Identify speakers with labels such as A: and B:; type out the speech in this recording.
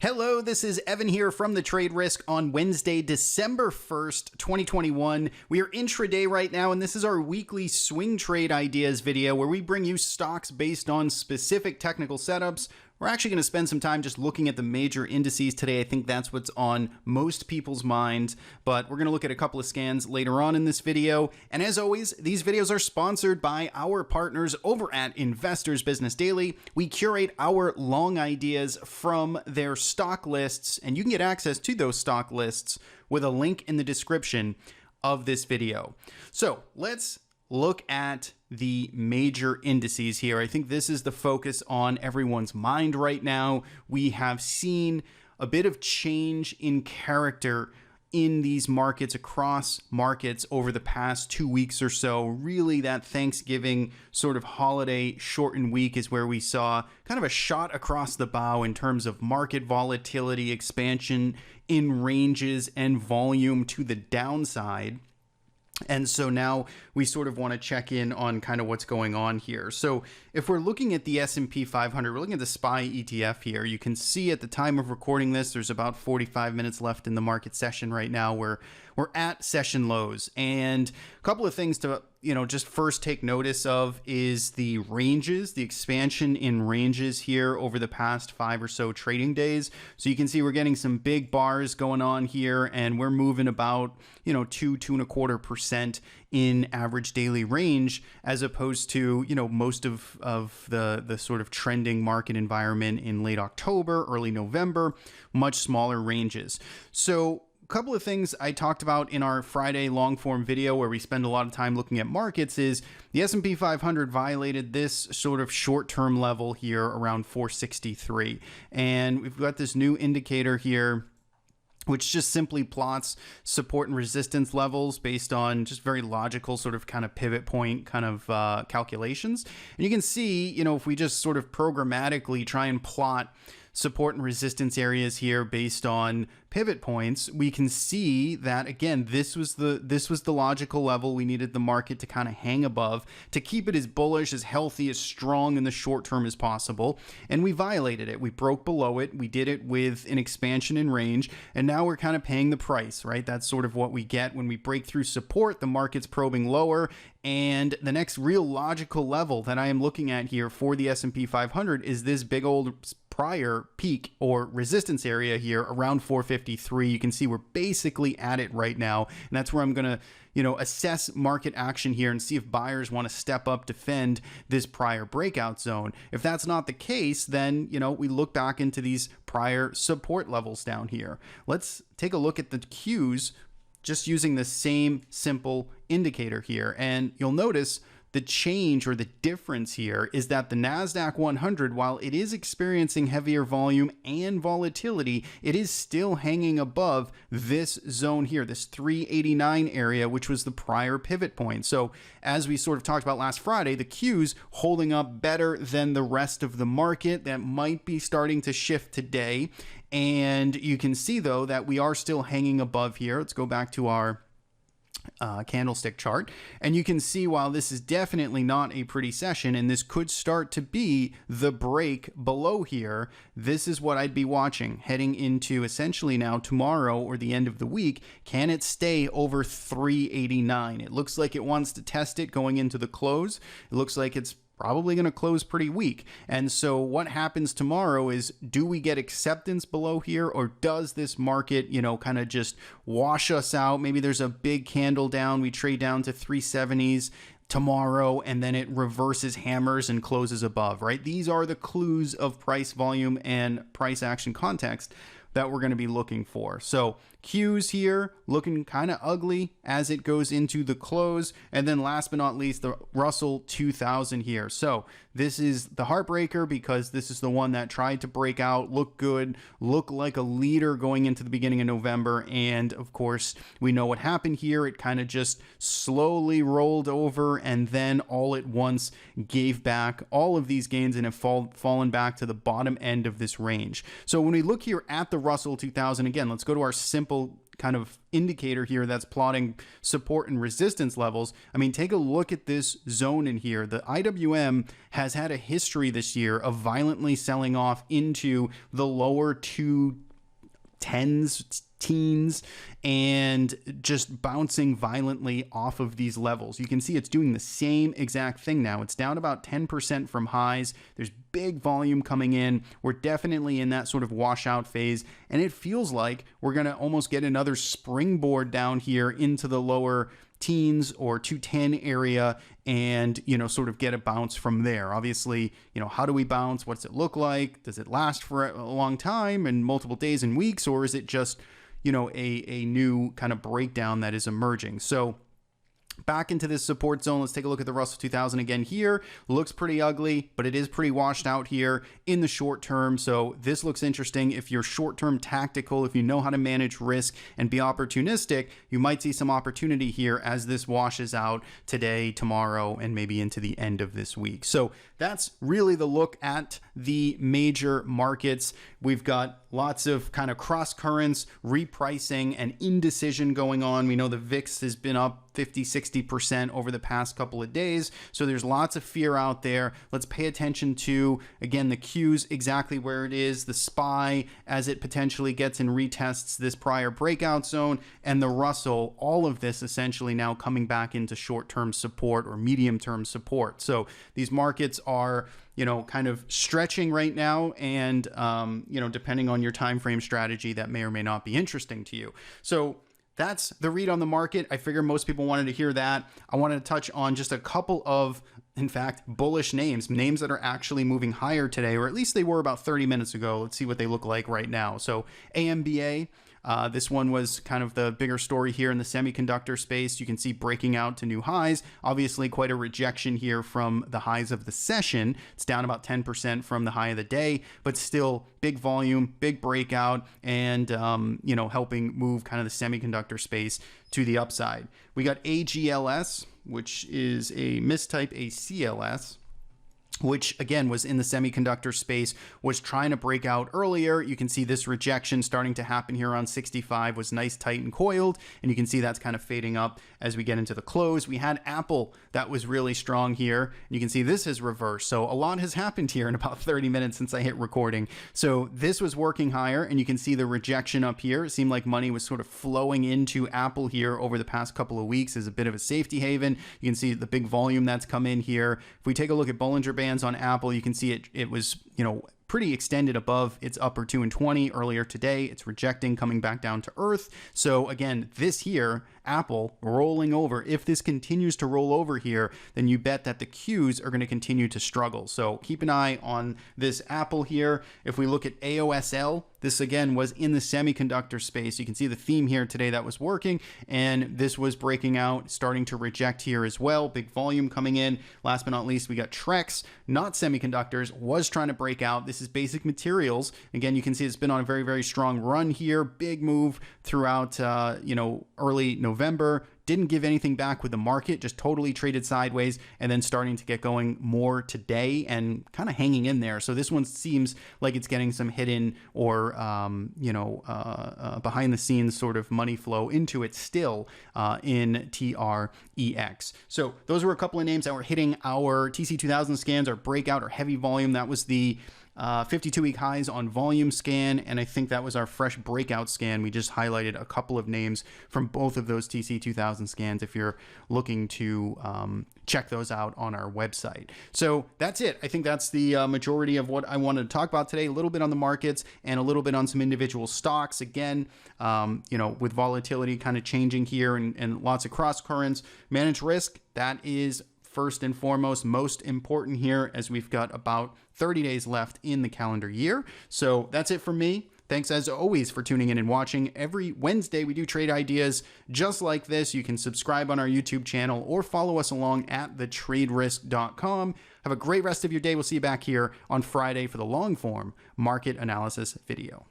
A: Hello, this is Evan here from the Trade Risk on Wednesday, December 1st, 2021. We are intraday right now, and this is our weekly swing trade ideas video where we bring you stocks based on specific technical setups. We're actually going to spend some time just looking at the major indices today. I think that's what's on most people's minds, but we're going to look at a couple of scans later on in this video. And as always, these videos are sponsored by our partners over at Investors Business Daily. We curate our long ideas from their stock lists, and you can get access to those stock lists with a link in the description of this video. So let's look at the major indices here. I think this is the focus on everyone's mind right now. We have seen a bit of change in character in these markets, across markets over the past 2 weeks or so. Really, that Thanksgiving sort of holiday shortened week is where we saw kind of a shot across the bow in terms of market volatility, expansion in ranges and volume to the downside. And so now we sort of want to check in on kind of what's going on here. So if we're looking at the S&P 500, we're looking at the SPY ETF here. You can see at the time of recording this, there's about 45 minutes left in the market session right now where we're at session lows. And a couple of things to just first take notice of is the ranges, the expansion in ranges here over the past 5 or so trading days. So you can see we're getting some big bars going on here, and we're moving about 2.25% in average daily range, as opposed to most of the sort of trending market environment in late October, early November, much smaller ranges. So a couple of things I talked about in our Friday long form video where we spend a lot of time looking at markets is the S&P 500 violated this sort of short-term level here around 463. And we've got this new indicator here which just simply plots support and resistance levels based on just very logical sort of kind of pivot point kind of calculations. And you can see, if we just sort of programmatically try and plot support and resistance areas here based on pivot points, we can see that again this was the logical level we needed the market to kind of hang above to keep it as bullish, as healthy, as strong in the short term as possible. And we violated it. We broke below it. We did it with an expansion in range, and now we're kind of paying the price, right? That's sort of what we get when we break through support. The market's probing lower, and the next real logical level that I am looking at here for the S&P 500 is this big old prior peak or resistance area here around 453. You can see we're basically at it right now, and that's where I'm going to assess market action here and see if buyers want to step up, defend this prior breakout zone. If that's not the case, then we look back into these prior support levels down here. Let's take a look at the Qs just using the same simple indicator here, and you'll notice the change or the difference here is that the Nasdaq 100, while it is experiencing heavier volume and volatility, it is still hanging above this zone here, this 389 area, which was the prior pivot point. So as we sort of talked about last Friday, the Qs holding up better than the rest of the market. That might be starting to shift today. And you can see, though, that we are still hanging above here. Let's go back to our candlestick chart, and you can see while this is definitely not a pretty session and this could start to be the break below here, this is what I'd be watching heading into essentially now tomorrow or the end of the week. Can it stay over 389? It looks like it wants to test it going into the close. It looks like it's probably going to close pretty weak. And so what happens tomorrow is, do we get acceptance below here, or does this market, kind of just wash us out? Maybe there's a big candle down, we trade down to 370s tomorrow, and then it reverses, hammers, and closes above, right? These are the clues of price volume and price action context that we're going to be looking for. So Qs here looking kind of ugly as it goes into the close. And then last but not least, the Russell 2000 here. So this is the heartbreaker because this is the one that tried to break out, look good, look like a leader going into the beginning of November. And of course, we know what happened here. It kind of just slowly rolled over and then all at once gave back all of these gains and have fallen back to the bottom end of this range. So when we look here at the Russell 2000, again, let's go to our simple kind of indicator here that's plotting support and resistance levels. I mean, take a look at this zone in here. The IWM has had a history this year of violently selling off into the lower 210s, teens, and just bouncing violently off of these levels. You can see it's doing the same exact thing now. It's down about 10% from highs. There's big volume coming in. We're definitely in that sort of washout phase, and it feels like we're going to almost get another springboard down here into the lower teens or 210 area and, you know, sort of get a bounce from there. Obviously, you know, how do we bounce? What's it look like? Does it last for a long time and multiple days and weeks, or is it just, you know, a new kind of breakdown that is emerging? So back into this support zone. Let's take a look at the Russell 2000 again here. Looks pretty ugly, but it is pretty washed out here in the short term. So this looks interesting. If you're short-term tactical, if you know how to manage risk and be opportunistic, you might see some opportunity here as this washes out today, tomorrow, and maybe into the end of this week. So that's really the look at the major markets. We've got lots of kind of cross currents, repricing, and indecision going on. We know the VIX has been up 50-60% over the past couple of days. So there's lots of fear out there. Let's pay attention to, again, the Qs, exactly where it is, the SPY as it potentially gets and retests this prior breakout zone, and the Russell, all of this essentially now coming back into short-term support or medium-term support. So these markets are, you know, kind of stretching right now, and you know, depending on your time frame strategy, that may or may not be interesting to you. So that's the read on the market. I figure most people wanted to hear that. I wanted to touch on just a couple of, in fact, bullish names that are actually moving higher today, or at least they were about 30 minutes ago. Let's see what they look like right now. So AMBA, this one was kind of the bigger story here in the semiconductor space. You can see breaking out to new highs. Obviously, quite a rejection here from the highs of the session. It's down about 10% from the high of the day, but still big volume, big breakout, and you know, helping move kind of the semiconductor space to the upside. We got AGLS, which is a mistype ACLS, which again was in the semiconductor space, was trying to break out earlier. You can see this rejection starting to happen here on 65, was nice, tight, and coiled, and you can see that's kind of fading up as we get into the close. We had Apple that was really strong here, and you can see this is reversed. So a lot has happened here in about 30 minutes since I hit recording. So this was working higher, and you can see the rejection up here. It seemed like money was sort of flowing into Apple here over the past couple of weeks as a bit of a safety haven. You can see the big volume that's come in here. If we take a look at Bollinger Bands on Apple, you can see it was, you know, pretty extended above its upper 2 and 20 earlier today. It's rejecting, coming back down to earth. So again, this here, Apple rolling over. If this continues to roll over here, then you bet that the Qs are going to continue to struggle. So keep an eye on this Apple here. If we look at AOSL, this again was in the semiconductor space. You can see the theme here today that was working, and this was breaking out, starting to reject here as well. Big volume coming in. Last but not least, we got Trex, not semiconductors, was trying to break out. This is basic materials. Again, you can see it's been on a very, very strong run here. Big move throughout, you know, early November. Didn't give anything back with the market, just totally traded sideways, and then starting to get going more today and kind of hanging in there. So this one seems like it's getting some hidden or, you know, behind the scenes sort of money flow into it still in TREX. So those were a couple of names that were hitting our TC2000 scans, our breakout, or heavy volume. That was the 52-week highs on volume scan, and I think that was our fresh breakout scan. We just highlighted a couple of names from both of those TC2000 scans if you're looking to check those out on our website. So that's it. I think that's the majority of what I wanted to talk about today. A little bit on the markets and a little bit on some individual stocks. Again, you know, with volatility kind of changing here and lots of cross currents, manage risk. That is first and foremost, most important here, as we've got about 30 days left in the calendar year. So that's it for me. Thanks as always for tuning in and watching. Every Wednesday we do trade ideas just like this. You can subscribe on our YouTube channel or follow us along at thetraderisk.com. Have a great rest of your day. We'll see you back here on Friday for the long form market analysis video.